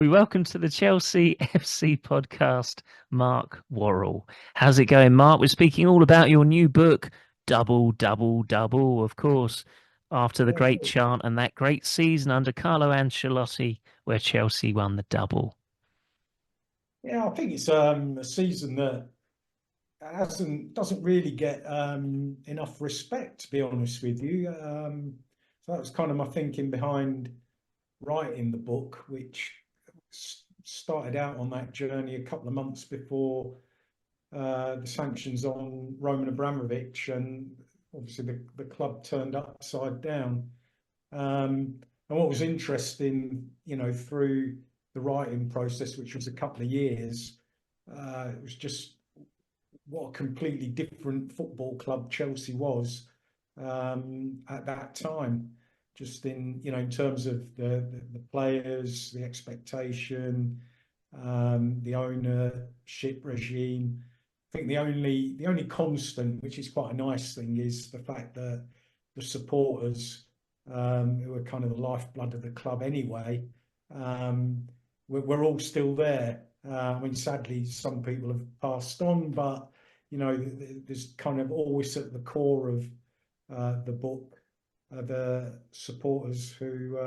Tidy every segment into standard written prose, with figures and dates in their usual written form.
We welcome to the Chelsea FC podcast, Mark Worrall. How's it going, Mark? We're speaking all about your new book, Double, Double, Double, of course, after the Yeah, great chant and that great season under Carlo Ancelotti, where Chelsea won the double. yeah. I think it's a season that hasn't doesn't really get enough respect, to be honest with you. So that was kind of my thinking behind writing the book, which started out on that journey a couple of months before the sanctions on Roman Abramovich, and obviously the club turned upside down. And what was interesting, through the writing process, which was a couple of years, it was just what a completely different football club Chelsea was at that time. Just in terms of the players, the expectation, the ownership regime. I think the only constant, which is quite a nice thing, is the fact that the supporters, who are kind of the lifeblood of the club anyway, we're all still there. I mean, sadly, some people have passed on, but there's kind of always at the core of the book the supporters who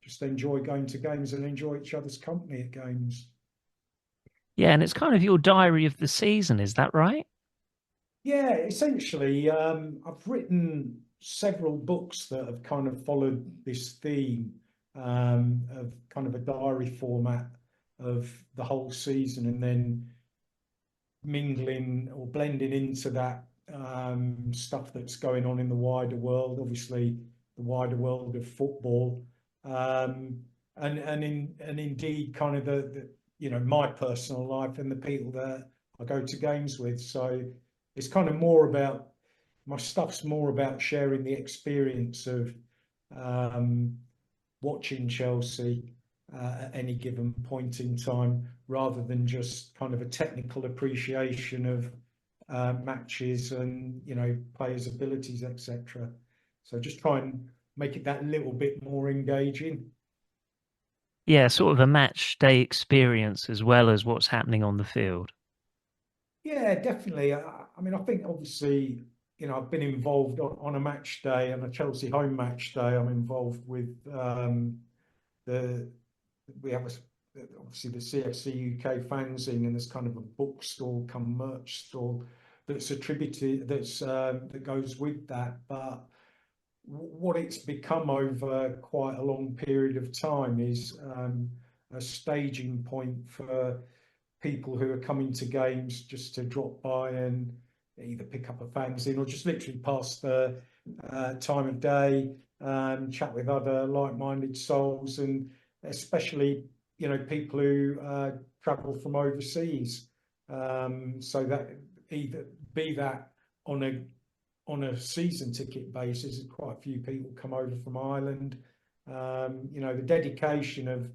just enjoy going to games and enjoy each other's company at games. Yeah, and it's kind of your diary of the season, is that right? Yeah, essentially, I've written several books that have kind of followed this theme of kind of a diary format of the whole season, and then mingling or blending into that stuff that's going on in the wider world, obviously the wider world of football, and indeed kind of the my personal life and the people that I go to games with. So it's kind of more about my stuff's more about sharing the experience of um, watching Chelsea at any given point in time, rather than just kind of a technical appreciation of matches and players' abilities, etc. So just try and make it that little bit more engaging. Yeah, sort of a match day experience as well as what's happening on the field. Yeah, definitely. I mean, I think obviously, I've been involved on a match day, on a Chelsea home match day. I'm involved with the we have obviously the CFC UK fanzine, and there's kind of a bookstore come merch store that's attributed that goes with that. But what it's become over quite a long period of time is a staging point for people who are coming to games just to drop by and either pick up a fanzine or just literally pass the time of day, chat with other like-minded souls, and especially people who travel from overseas. So that either be that on a season ticket basis, quite a few people come over from Ireland. The dedication of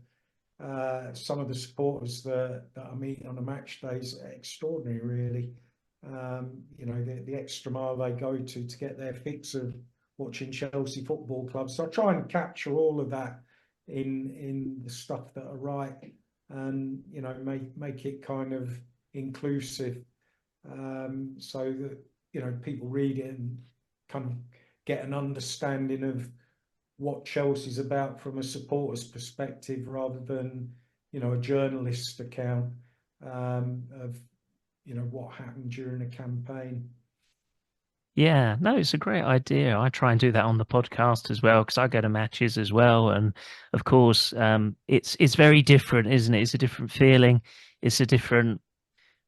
some of the supporters that I meet on a match day is extraordinary, really. The extra mile they go to get their fix of watching Chelsea Football Club. So I try and capture all of that in the stuff that I write, and make it kind of inclusive, so that people read it and kind of get an understanding of what Chelsea's about from a supporter's perspective, rather than a journalist account of what happened during a campaign. Yeah, no, it's a great idea. I try and do that on the podcast as well because I go to matches as well, and of course, it's very different, isn't it? It's a different feeling. It's a different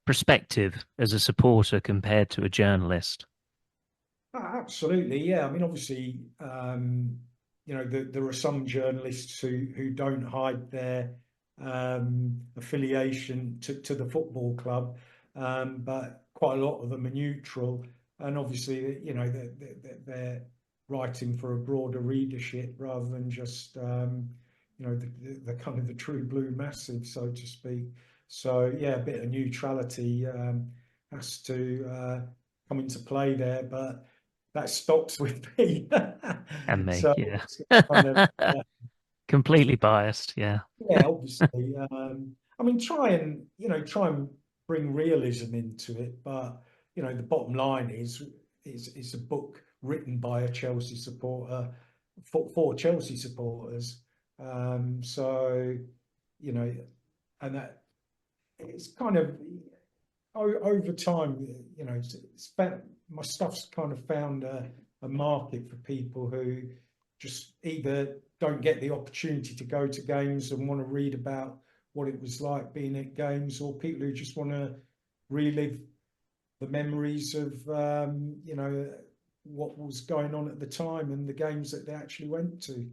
perspective as a supporter compared to a journalist. Absolutely, yeah. I mean, obviously, there are some journalists who don't hide their affiliation to the football club, but quite a lot of them are neutral, and obviously, they're writing for a broader readership rather than just the kind of the true blue massive, so to speak. So yeah, a bit of neutrality has to come into play there, but that stops with me. And me, So yeah. it's kind of Completely biased. Yeah. Yeah, obviously. I mean, try and bring realism into it, but the bottom line is it's a book written by a Chelsea supporter for Chelsea supporters. So, you know, and that it's kind of over time, my stuff's kind of found a market for people who just either don't get the opportunity to go to games and want to read about what it was like being at games, or people who just want to relive the memories of what was going on at the time and the games that they actually went to.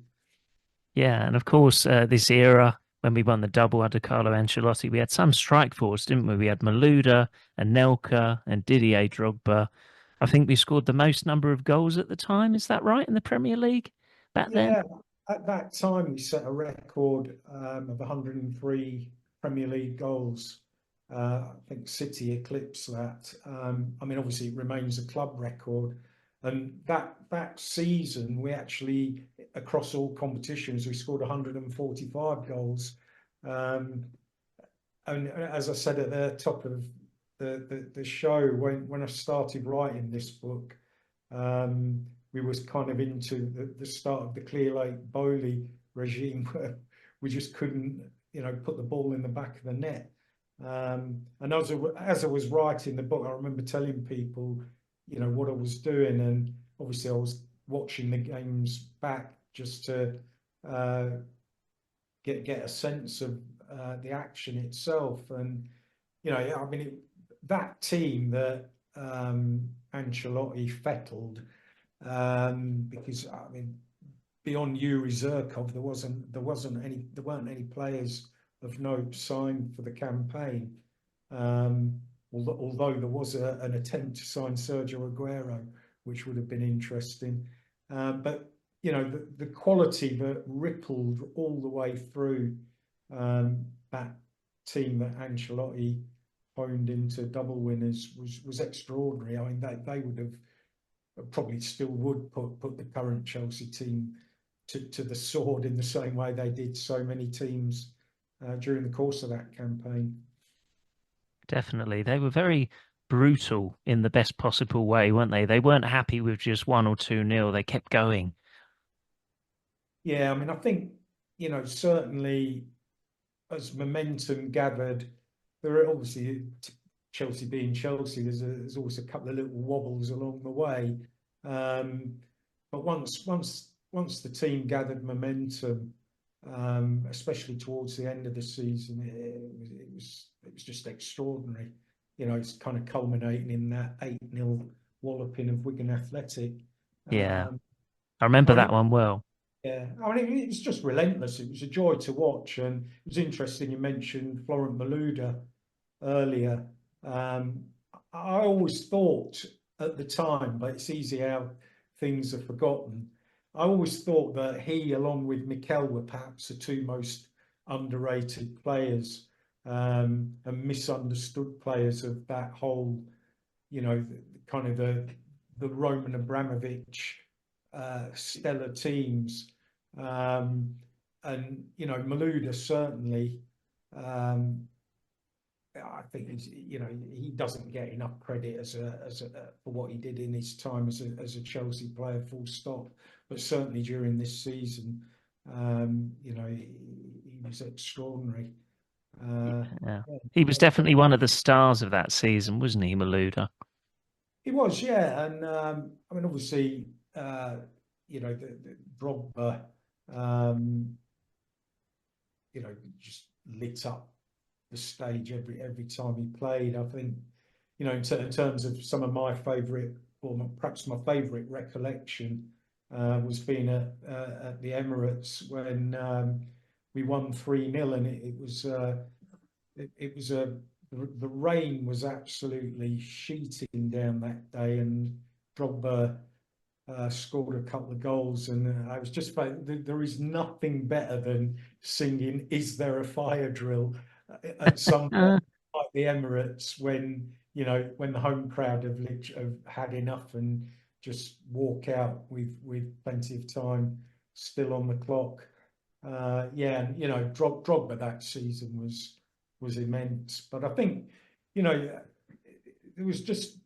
Yeah, and of course, this era when we won the double under Carlo Ancelotti, we had some strike force, didn't we? We had Malouda and Nelka and Didier Drogba. I think we scored the most number of goals at the time. Is that right in the Premier League back then? Yeah, at that time we set a record of 103 Premier League goals. I think City eclipsed that. I mean, obviously, it remains a club record. And that season, we actually, across all competitions, we scored 145 goals. Um, and as I said at the top of the show, when I started writing this book, um, we was kind of into the start of the Clear Lake Bowley regime, where we just couldn't, put the ball in the back of the net. And as I was writing the book, I remember telling people, what I was doing, and obviously I was watching the games back just to uh, get a sense of the action itself. And I mean, that team that Ancelotti fettled, because I mean, beyond Yuri Zirkov, there weren't any players of note signed for the campaign. Although there was an attempt to sign Sergio Aguero, which would have been interesting. But the quality that rippled all the way through that team that Ancelotti honed into double winners was extraordinary. I mean, they would have probably still would put the current Chelsea team to the sword in the same way they did so many teams during the course of that campaign. Definitely. They were very brutal in the best possible way, weren't they? They weren't happy with just 1 or 2 nil. They kept going. Yeah, I mean, I think certainly as momentum gathered, there are obviously Chelsea being Chelsea. There's always a couple of little wobbles along the way, um, but once the team gathered momentum, especially towards the end of the season, it was just extraordinary. It's kind of culminating in that 8-0 walloping of Wigan Athletic. Yeah, Um, I remember I that mean, one well. yeah, I mean, it was just relentless. It was a joy to watch, and it was interesting. You mentioned Florent Malouda earlier. Um, I always thought at the time, but it's easy how things are forgotten. I always thought that he, along with Mikel, were perhaps the two most underrated players and misunderstood players of that whole, kind of the Roman Abramovich stellar teams. Um, and Malouda certainly. Um, I think he doesn't get enough credit for what he did in his time as a Chelsea player, full stop. But certainly during this season, he was extraordinary. Uh, Yeah. yeah, He was yeah, definitely one of the stars of that season, wasn't he, Malouda? he was, yeah, and I mean, obviously, uh, the Drogba, um, just lit up the stage every time he played. I think, in terms of some of my favourite, or perhaps my favourite recollection, was being at the Emirates when we won 3-0, and it was the rain was absolutely sheeting down that day, and Drogba scored a couple of goals, and I was just like, there is nothing better than singing "Is there a fire drill" at some point Uh, like the Emirates when when the home crowd have had enough and just walk out with plenty of time still on the clock. Yeah, and Drogba that season was immense. But I think, you know, there was just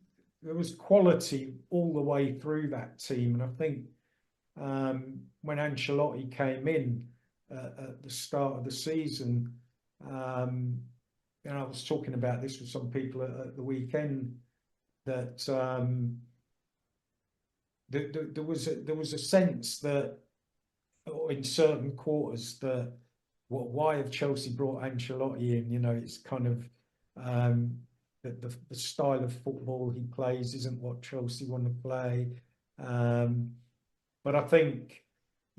there was quality all the way through that team, and I think when Ancelotti came in at the start of the season, um, and I was talking about this with some people at the weekend that there was a sense that in certain quarters that why have Chelsea brought Ancelotti in? You know, it's kind of um, the style of football he plays isn't what Chelsea want to play. Um, but I think,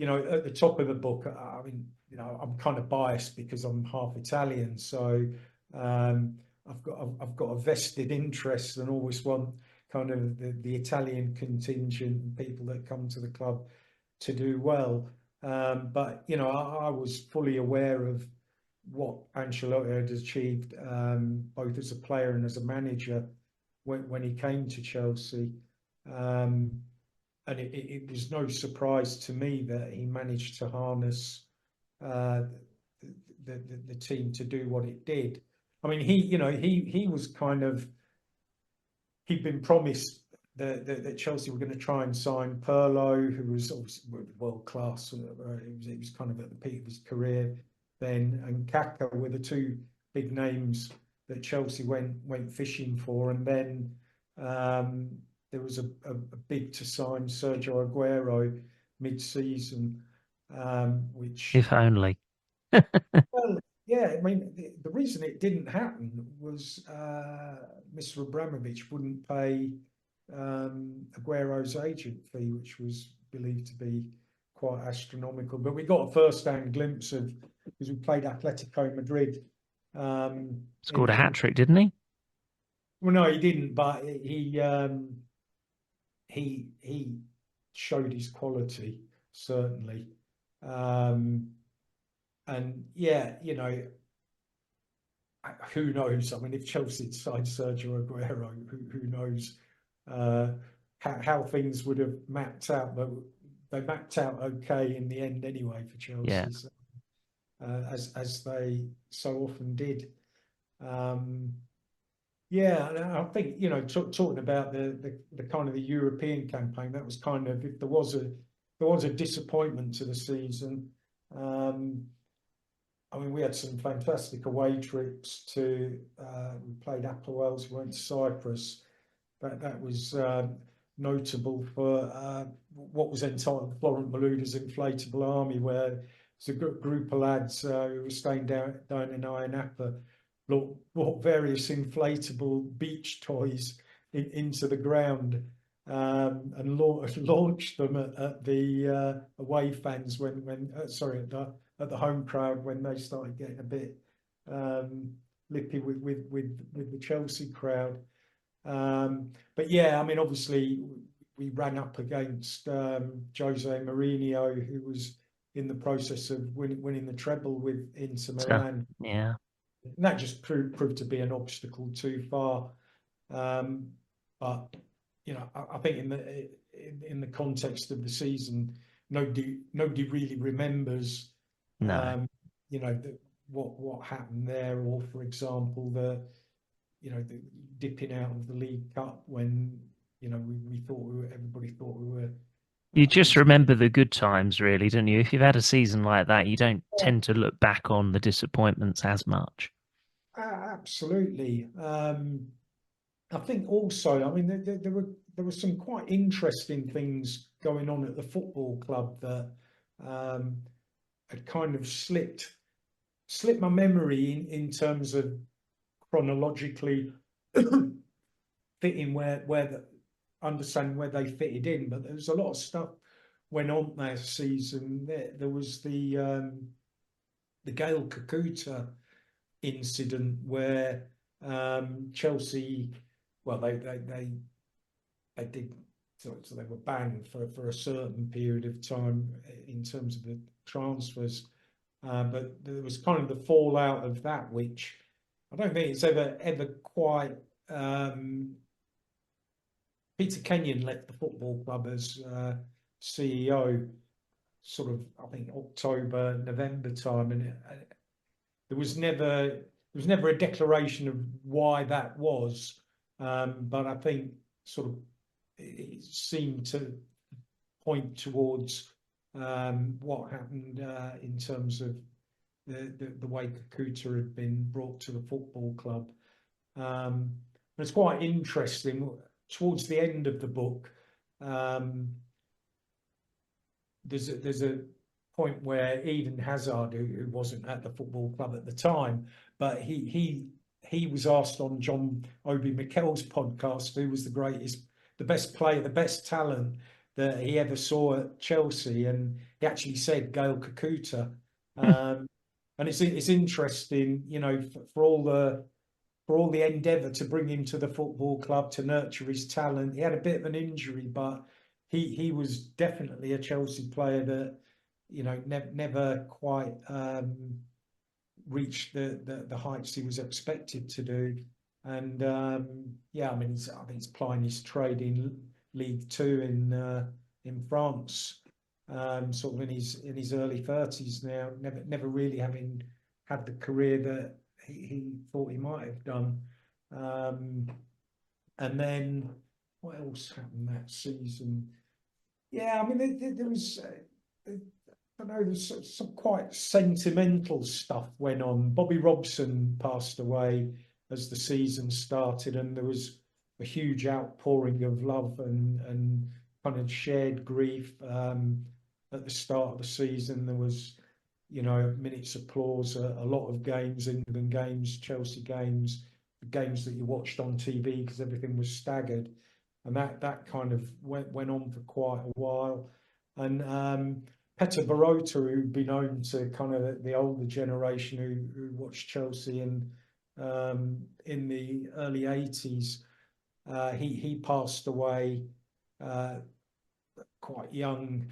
at the top of the book, I mean, I'm kind of biased because I'm half Italian, so um, I've got a vested interest and always want kind of the Italian contingent and people that come to the club to do well. But I was fully aware of what Ancelotti had achieved, both as a player and as a manager when he came to Chelsea. Um, and it was no surprise to me that he managed to harness uh, the team to do what it did. I mean, he was kind of he'd been promised that Chelsea were going to try and sign Pirlo, who was obviously world class. It was kind of at the peak of his career then, and Kaka were the two big names that Chelsea went fishing for, and then um, there was a bid to sign Sergio Aguero mid-season, which If only. well, yeah, I mean, the reason it didn't happen was Mr. Abramovich wouldn't pay Aguero's agent fee, which was believed to be quite astronomical. But we got a first-hand glimpse of because we played Atletico Madrid. Scored a hat trick, didn't he? Well, no, he didn't, but he showed his quality certainly. Um, and yeah, who knows? I mean, if Chelsea had signed Sergio Aguero, who knows uh, how things would have mapped out? But they mapped out okay in the end anyway for Yeah. Chelsea, so, as they so often did. Um, yeah, and I think talking about the kind of the European campaign, that was kind of if there was a disappointment to the season. Um, I mean, we had some fantastic away trips to. We played Apple Wells, we went to Cyprus. That was notable for what was entitled Florent Malouda's Inflatable Army, where it's a group of lads who were staying down in Ayia Napa, brought various inflatable beach toys into the ground and launched them at the away fans when sorry at the home crowd when they started getting a bit um, lippy with the Chelsea crowd. But yeah, I mean, obviously, we ran up against Jose Mourinho, who was in the process of winning the treble with Inter So, Milan. yeah. And that just proved to be an obstacle too far. Um, but I think in the context of the season, nobody really remembers, No. what happened there, or for example, the dipping out of the League Cup when we thought everybody thought we were You just on. remember the good times, really, don't you? If you've had a season like that, you don't tend to look back on the disappointments as much. Absolutely. I think also, I mean, there were some quite interesting things going on at the football club that um, had kind of slipped my memory in terms of chronologically fitting where the understanding where they fitted in. But there was a lot of stuff went on that season. There was the Gail Kakuta incident where Chelsea, well, they did, so they were banned for a certain period of time in terms of the transfers. But there was kind of the fallout of that, which I don't think it's ever quite. Peter Kenyon left the football club as CEO, sort of, I think, October, November time, and there was never a declaration of why that was, but I think sort of it seemed to point towards what happened in terms of the way Kakuta had been brought to the football club. It's quite interesting. Towards the end of the book, um, there's a point where Eden Hazard, who wasn't at the football club at the time, but he was asked on John Obi Mikel's podcast who was the best player, the best talent that he ever saw at Chelsea, and he actually said Gael Kakuta. Hmm. Um, and it's interesting, for all the endeavour to bring him to the football club to nurture his talent. He had a bit of an injury, but he was definitely a Chelsea player that never quite reached the heights he was expected to do. And yeah, I mean, I think he's plying his trade in League Two in France, sort of in his early 30s now. Never really having had the career that he thought he might have done. Um, and then what else happened that season? Yeah, I mean, there was, I don't know, there's some quite sentimental stuff went on. Bobby Robson passed away as the season started, and there was a huge outpouring of love and kind of shared grief. At the start of the season, there was, minutes applause, a lot of games, England games, Chelsea games, games that you watched on TV because everything was staggered, and that kind of went on for quite a while. And Peter Barota, who'd be known to kind of the older generation who watched Chelsea in the early 80s, he passed away uh, quite young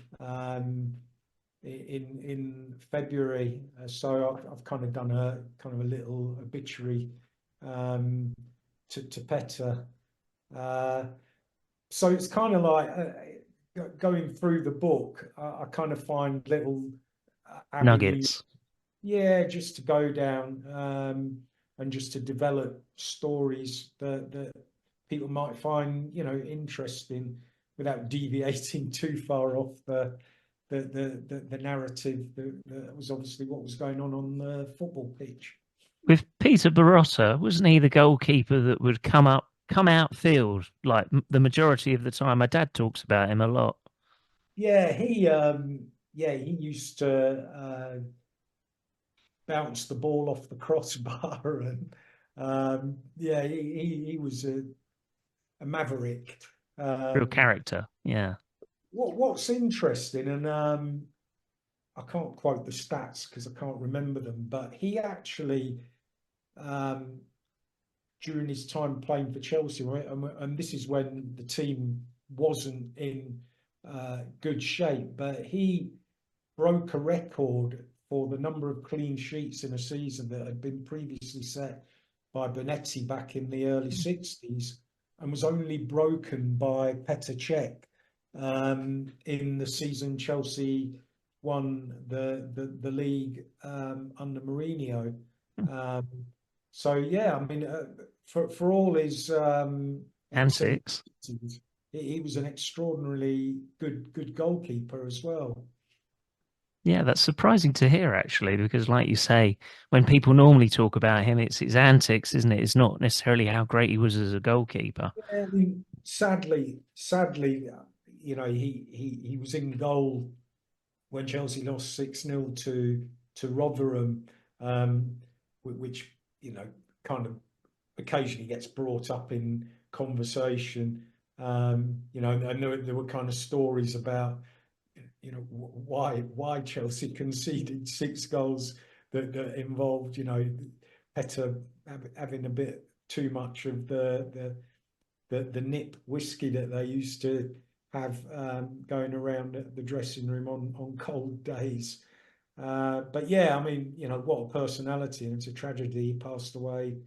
in February. So I've kind of done a kind of a little obituary um, to Petter. Uh, so it's kind of like going through the book, I kind of find little avenues, Nuggets. yeah, just to go down and just to develop stories that people might find, interesting without deviating too far off the narrative that was obviously what was going on the football pitch. With Peter Barossa, wasn't he the goalkeeper that would come outfield like the majority of the time? My dad talks about him a lot. Yeah, he used to bounce the ball off the crossbar, and yeah, he was a maverick. Real Um, character. Yeah. what's interesting, and I can't quote the stats because I can't remember them, but he actually um, during his time playing for Chelsea, right, and this is when the team wasn't in good shape, but he broke a record for the number of clean sheets in a season that had been previously set by Bonetti back in the early 60s, and was only broken by Petr Cech in the season Chelsea won the league under Mourinho. Um, so yeah, I mean, for all his Antics. eccentricities, he was an extraordinarily good goalkeeper as well. Yeah, that's surprising to hear actually, because like you say, when people normally talk about him, it's his antics, isn't it? It's not necessarily how great he was as a goalkeeper. Yeah, I mean, sadly, he was in goal when Chelsea lost 6-0 to Rotherham, which kind of occasionally gets brought up in conversation. And there were kind of stories about why Chelsea conceded 6 goals that involved Petter having a bit too much of the nip whiskey that they used to have going around the dressing room on cold days. But yeah, I mean, what a personality, and it's a tragedy he passed away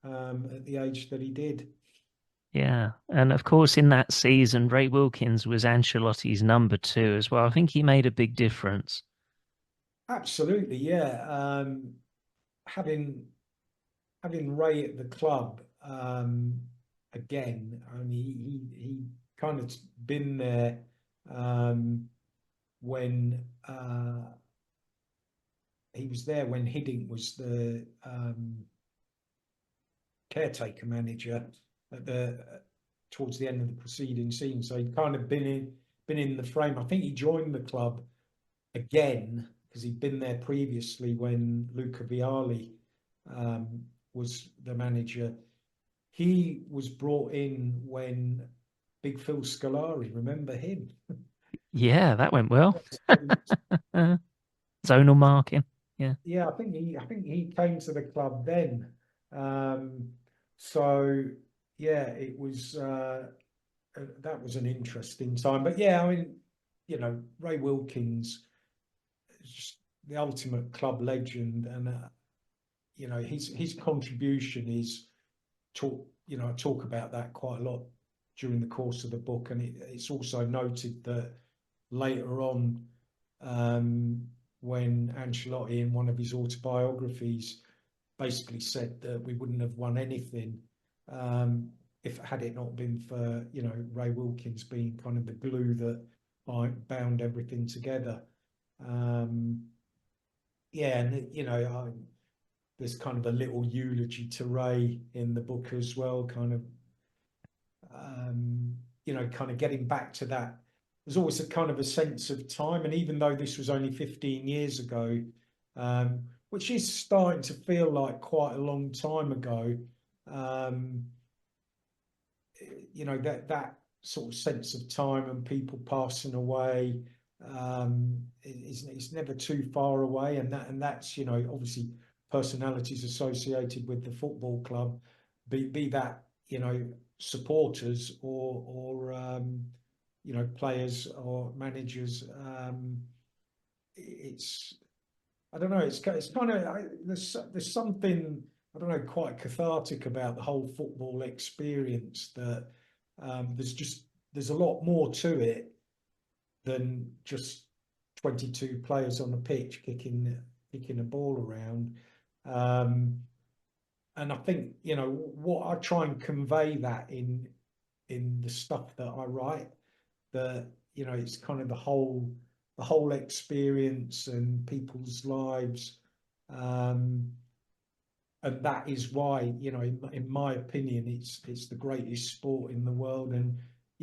at the age that he did. Yeah. And of course, in that season, Ray Wilkins was Ancelotti's number two as well. I think he made a big difference. Absolutely, yeah. Having having Ray at the club again, I mean, he kind of been there when he was there when Hiddink was the caretaker manager at the towards the end of the preceding season. So he'd kind of been in the frame. I think he joined the club again because he'd been there previously when Luca Vialli um, was the manager. He was brought in when Big Phil Scolari, remember him? Yeah, that went well. Zonal marking. Yeah. Yeah, I think he came to the club then. Um, so yeah, it was that was an interesting time. But yeah, I mean, Ray Wilkins is just the ultimate club legend, and his contribution is I talk about that quite a lot during the course of the book, and it's also noted that later on, when Ancelotti, in one of his autobiographies, basically said that we wouldn't have won anything um, if had it not been for Ray Wilkins being kind of the glue that bound everything together. Um, yeah, and there's kind of a little eulogy to Ray in the book as well, kind of getting back to that. There's always a kind of a sense of time, and even though this was only 15 years ago, which is starting to feel like quite a long time ago, um, that sort of sense of time and people passing away is never too far away, and that's obviously personalities associated with the football club, be that supporters or players or managers. It's I don't know. It's kind of there's something I don't know quite cathartic about the whole football experience that there's a lot more to it than just 22 players on a pitch kicking a ball around. Um, and I think what I try and convey that in the stuff that I write, that it's kind of the whole experience and people's lives, um, and that is why in my opinion it's the greatest sport in the world, and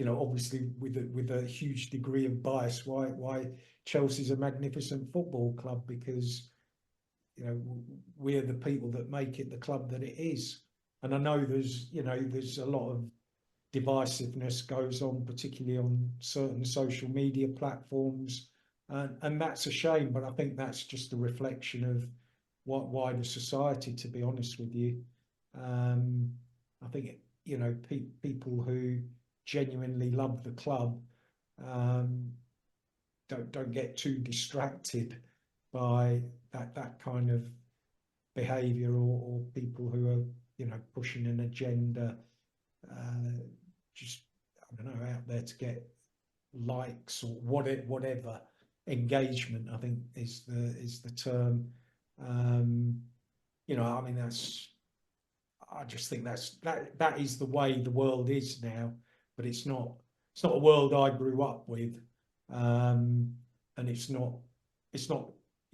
obviously with a huge degree of bias, why Chelsea's a magnificent football club, because we're the people that make it the club that it is. And I know there's a lot of divisiveness goes on, particularly on certain social media platforms, and that's a shame. But I think that's just a reflection of what wider society. To be honest with you, I think people who genuinely love the club um, don't get too distracted by that kind of behaviour, or people who are pushing an agenda, just I don't know, out there to get likes or whatever engagement, I think is the term. Um, I mean I just think that is the way the world is now, but it's not a world I grew up with, um, and it's not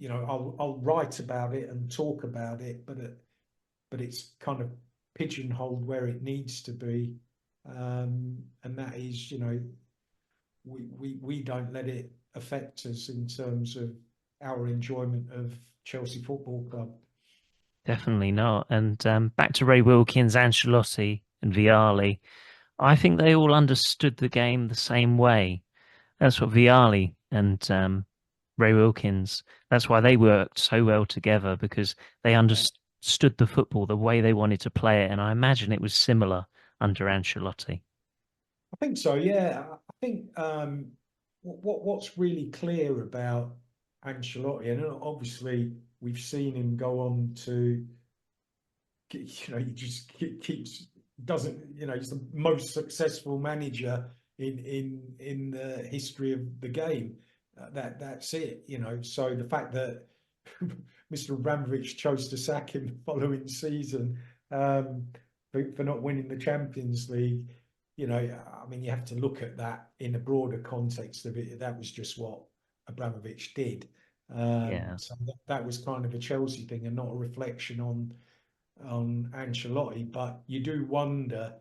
I'll write about it and talk about it, but it's kind of pigeonholed where it needs to be, and that is we don't let it affect us in terms of our enjoyment of Chelsea Football Club. Definitely not. And back to Ray Wilkins, Ancelotti, and Vialli, I think they all understood the game the same way. That's what Vialli and Ray Wilkins, that's why they worked so well together, because they Yeah. understood the football the way they wanted to play it. And I imagine it was similar under Ancelotti. I think so. Yeah, I think what's really clear about Ancelotti, and obviously we've seen him go on to, he just keeps doesn't, he's the most successful manager in the history of the game. That's it. So the fact that Mr. Abramovich chose to sack him the following season, for not winning the Champions League, I mean, you have to look at that in a broader context of it. That was just what Abramovich did. Yeah. So that was kind of a Chelsea thing and not a reflection on Ancelotti. But you do wonder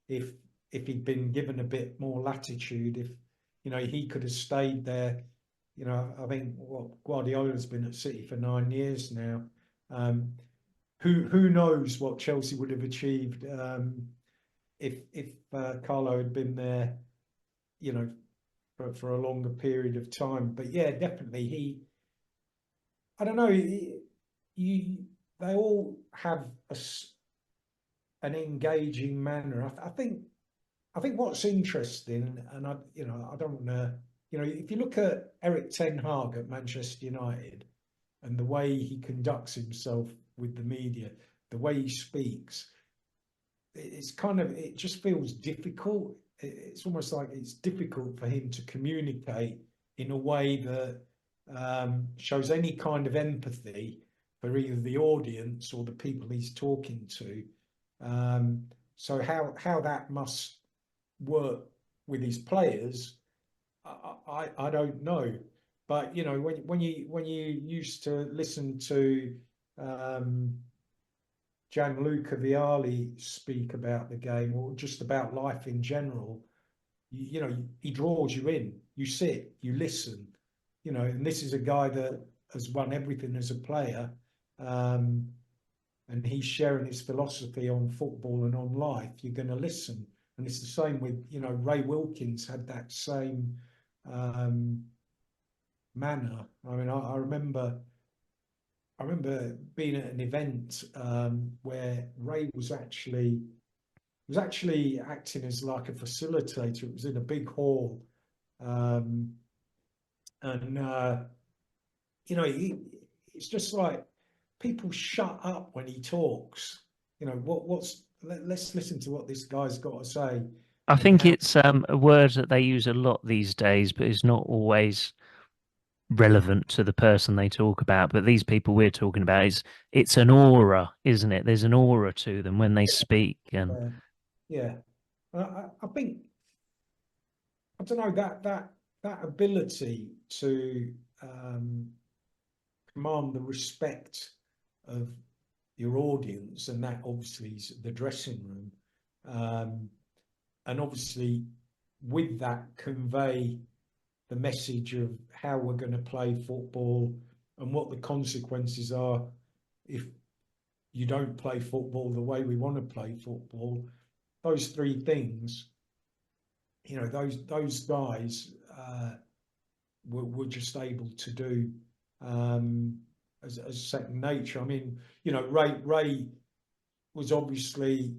if he'd been given a bit more latitude, if he could have stayed there. I think what Guardiola's been at City for 9 years now. Um, who knows what Chelsea would have achieved, if Carlo had been there, you know, for a longer period of time. But yeah, definitely I don't know, they all have an engaging manner. I think what's interesting, and I don't want to, if you look at Eric Ten Hag at Manchester United and the way he conducts himself with the media, the way he speaks, it just feels difficult. It's almost like it's difficult for him to communicate in a way that shows any kind of empathy for either the audience or the people he's talking to. So how that must work with his players, I don't know. But when you used to listen to Gianluca Vialli speak about the game or just about life in general, he draws you in. You sit, you listen, and this is a guy that has won everything as a player, and he's sharing his philosophy on football and on life. You're going to listen, and it's the same with Ray Wilkins had that same manner. I mean, I remember being at an event where Ray was actually acting as like a facilitator. It was in a big hall, um, and it's just like people shut up when he talks. Let's listen to what this guy's got to say, I and think how. it's a word that they use a lot these days, but it's not always relevant to the person they talk about. But these people we're talking about, it's an aura, isn't it? There's an aura to them when they speak, and Yeah, yeah. I think, I don't know, that ability to um, command the respect of your audience, and that obviously is the dressing room, um, and obviously with that convey the message of how we're going to play football and what the consequences are if you don't play football the way we want to play football. Those three things, those guys were just able to do, as second nature. I mean, Ray was obviously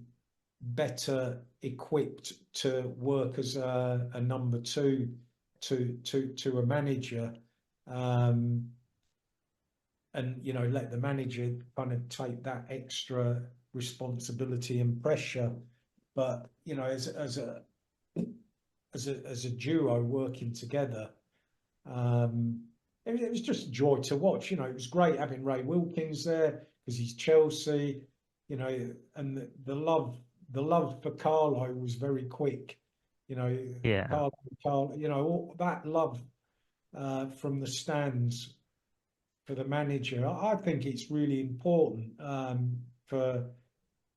better equipped to work as a number two to a manager, and let the manager kind of take that extra responsibility and pressure. But as a duo working together, um, it was just a joy to watch. It was great having Ray Wilkins there because he's Chelsea, and the love for Carlo was very quick. You know, yeah. Carlo, all that love from the stands for the manager. I think it's really important, for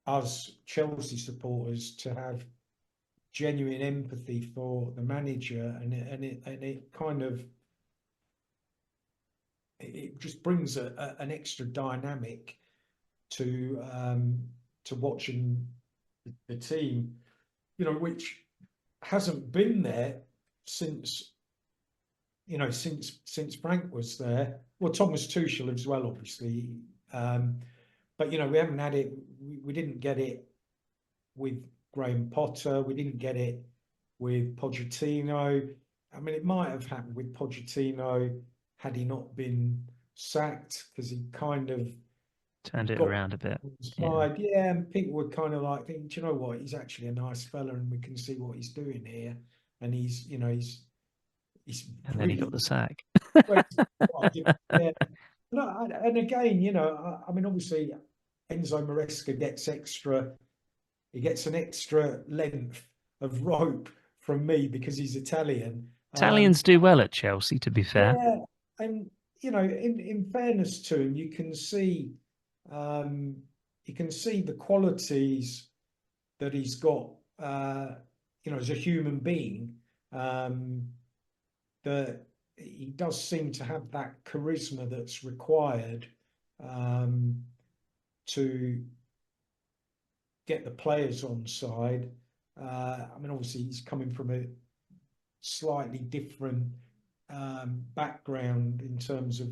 us Chelsea supporters to have genuine empathy for the manager, and it kind of, it just brings an extra dynamic to watching the team, which hasn't been there since since Frank was there. Well, Thomas Tuchel as well, obviously, but we haven't had it. We didn't get it with Graham Potter. We didn't get it with Pochettino. I mean, it might have happened with Pochettino had he not been sacked, because he kind of Turned He'd it got around a bit. on the Yeah. side, yeah, and people were kind of like thinking, do you know what? He's actually a nice fella, and we can see what he's doing here. And he's And then he got really the sack. well, yeah. No, and again, I mean, obviously, Enzo Maresca gets extra. He gets an extra length of rope from me because he's Italian. Italians do well at Chelsea, to be fair. Yeah, and in fairness to him, um, you can see the qualities that he's got. As a human being, um, that he does seem to have that charisma that's required um, to get the players on side. I mean, obviously, he's coming from a slightly different background in terms of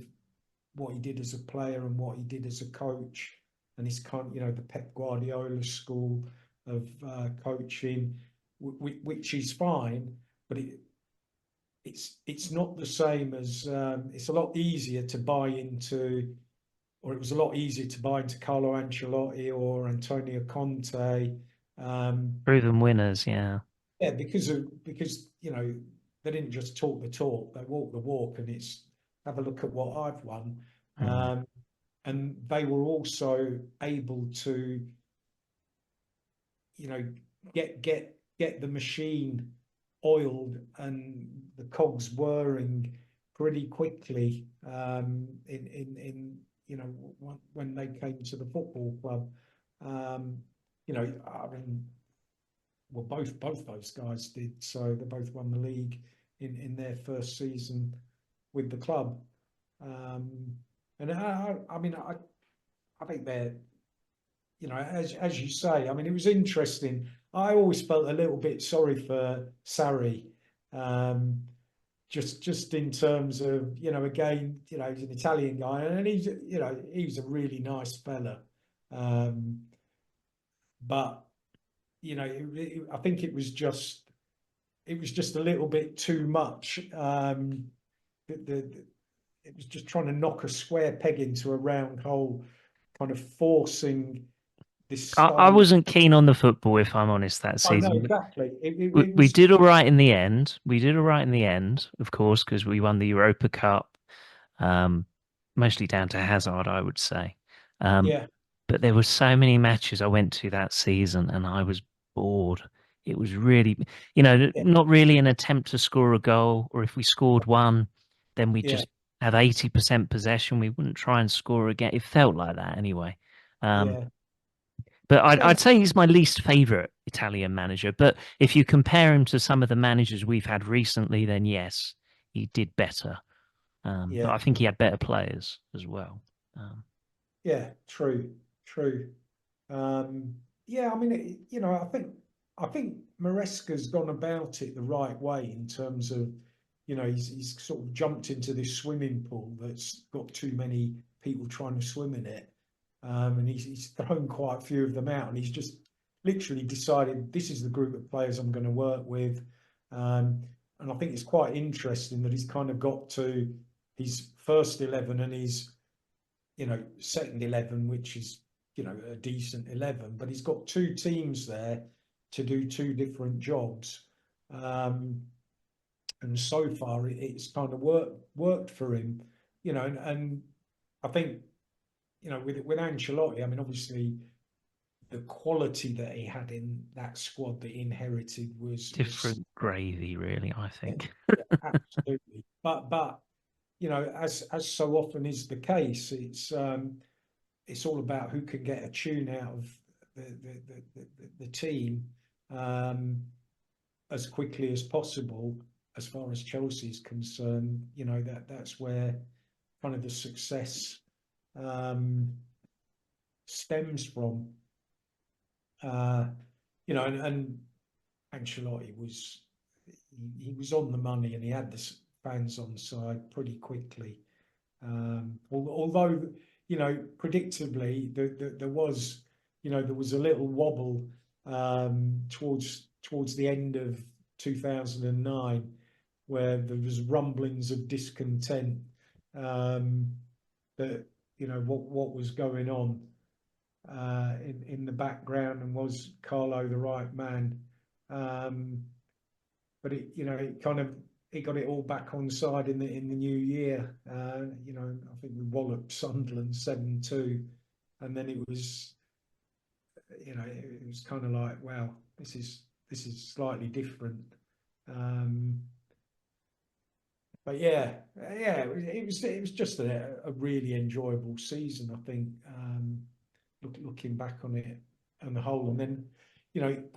what he did as a player and what he did as a coach, and his kind, the Pep Guardiola school of coaching, which is fine, but it's not the same as it's a lot easier to buy into, or it was a lot easier to buy into Carlo Ancelotti or Antonio Conte. Um, Proven winners, yeah. yeah, because they didn't just talk the talk; they walk the walk, and it's have a look at what I've won. Mm. Um, and they were also able to, you know, get the machine oiled and the cogs whirring pretty quickly in when they came to the football club. Um, I mean, well, both those guys did. So they both won the league in their first season with the club. Um, and I mean, I think they're, as you say, I mean, it was interesting. I always felt a little bit sorry for Sarri, um, just in terms of, again, he's an Italian guy, and he's a really nice fella. Um, but I think it was just a little bit too much. It was just trying to knock a square peg into a round hole, kind of forcing this I style. wasn't keen on the football, if I'm honest, that I know season. exactly. It We was, did all right in the end. We did all right in the end, of course, because we won the Europa Cup, um, mostly down to Hazard, I would say. Um, yeah, but there were so many matches I went to that season, and I was bored. It was really, yeah, not really an attempt to score a goal, or if we scored one, then we yeah, just have 80% possession. We wouldn't try and score again. It felt like that anyway. Um, yeah, but yeah, I'd say he's my least favorite Italian manager. But if you compare him to some of the managers we've had recently, then yes, he did better. But yeah, I think he had better players as well. Um, yeah. True, true. Um, yeah, I mean, I think Maresca's gone about it the right way in terms of, he's sort of jumped into this swimming pool that's got too many people trying to swim in it, and he's thrown quite a few of them out, and he's just literally decided this is the group of players I'm going to work with, and I think it's quite interesting that he's kind of got to his first 11 and his second 11, which is a decent 11, but he's got two teams there to do two different jobs, um, and so far it's kind of worked for him, and I think with Ancelotti, I mean, obviously the quality that he had in that squad that he inherited was different gravy, really, I yeah, think. yeah, absolutely, but as so often is the case, it's all about who can get a tune out of the team um, as quickly as possible. As far as Chelsea is concerned, that's where kind of the success um, stems from. Uh, and Ancelotti he was on the money, and he had the fans on side pretty quickly. Although, predictably, there was a little wobble towards the end of 2009, where there was rumblings of discontent, um, that what was going on in the background, and was Carlo the right man. Um, but it kind of it got it all back on side in the new year. I think we walloped Sunderland 7-2, and then it was kind of like, wow, this is slightly different. Um, but yeah, it was just a really enjoyable season, I think. Looking back on it and the whole, and then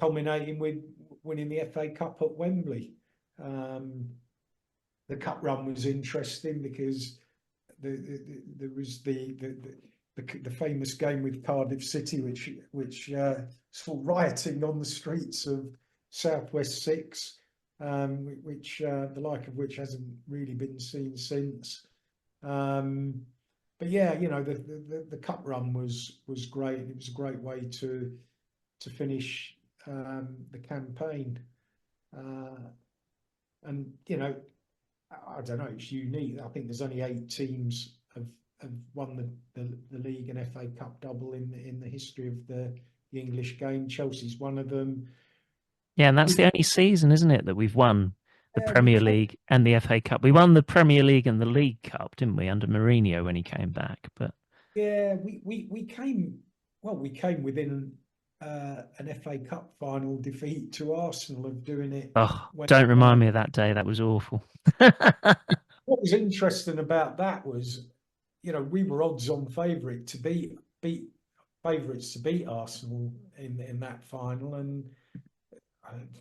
culminating with winning the FA Cup at Wembley. Um, the cup run was interesting because there was the famous game with Cardiff City, which saw rioting on the streets of Southwest Six, which the like of which hasn't really been seen since. Um, but yeah, the cup run was great. It was a great way to finish the campaign, uh, and I don't know. It's unique. I think there's only 8 teams have won the league and FA Cup double in the history of the English game. Chelsea's one of them. Yeah, and that's We the only season, isn't it, that we've won the we Premier came, League and the FA Cup. We won the Premier League and the League Cup, didn't we, under Mourinho when he came back? But yeah, we came well. We came within an FA Cup final defeat to Arsenal of doing it oh, when. don't remind me of that day. That was awful. What was interesting about that was, we were odds-on favourite to beat favourites to beat Arsenal in that final, and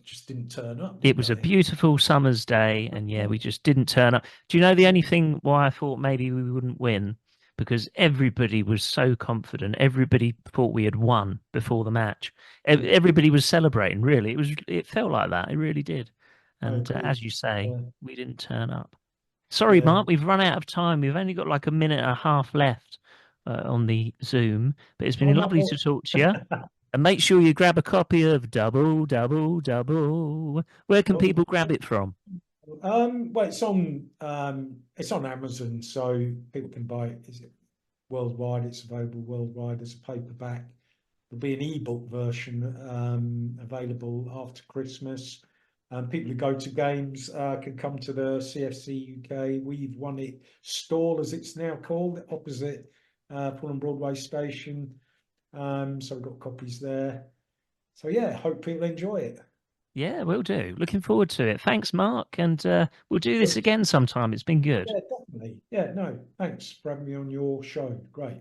just didn't turn up, It did was a they? beautiful summer's day, and yeah, we just didn't turn up. Do you know the only thing why I thought maybe we wouldn't win? Because everybody was so confident. Everybody thought we had won before the match. Yeah, Everybody was celebrating, really. It felt like that. It really did. I And agree. as you say, Yeah, we didn't turn up. Sorry, yeah. Mark, we've run out of time. We've only got like a minute and a half left on the Zoom, but it's Oh been lovely no. to talk to you. And make sure you grab a copy of Double, Double, Double. Where can Oh, people grab it from? well, it's on Amazon, so people can buy it. Is it worldwide? It's available worldwide as a paperback. There'll be an ebook version available after Christmas. People who go to games can come to the CFC UK. We've won it stall, as it's now called, opposite Fulham Broadway Station. So we've got copies there. So yeah, hope people enjoy it. Yeah, we'll do. Looking forward to it. Thanks, Mark. And we'll do this Good. again sometime. It's been good. Yeah, definitely. Yeah, no, thanks for having me on your show. Great.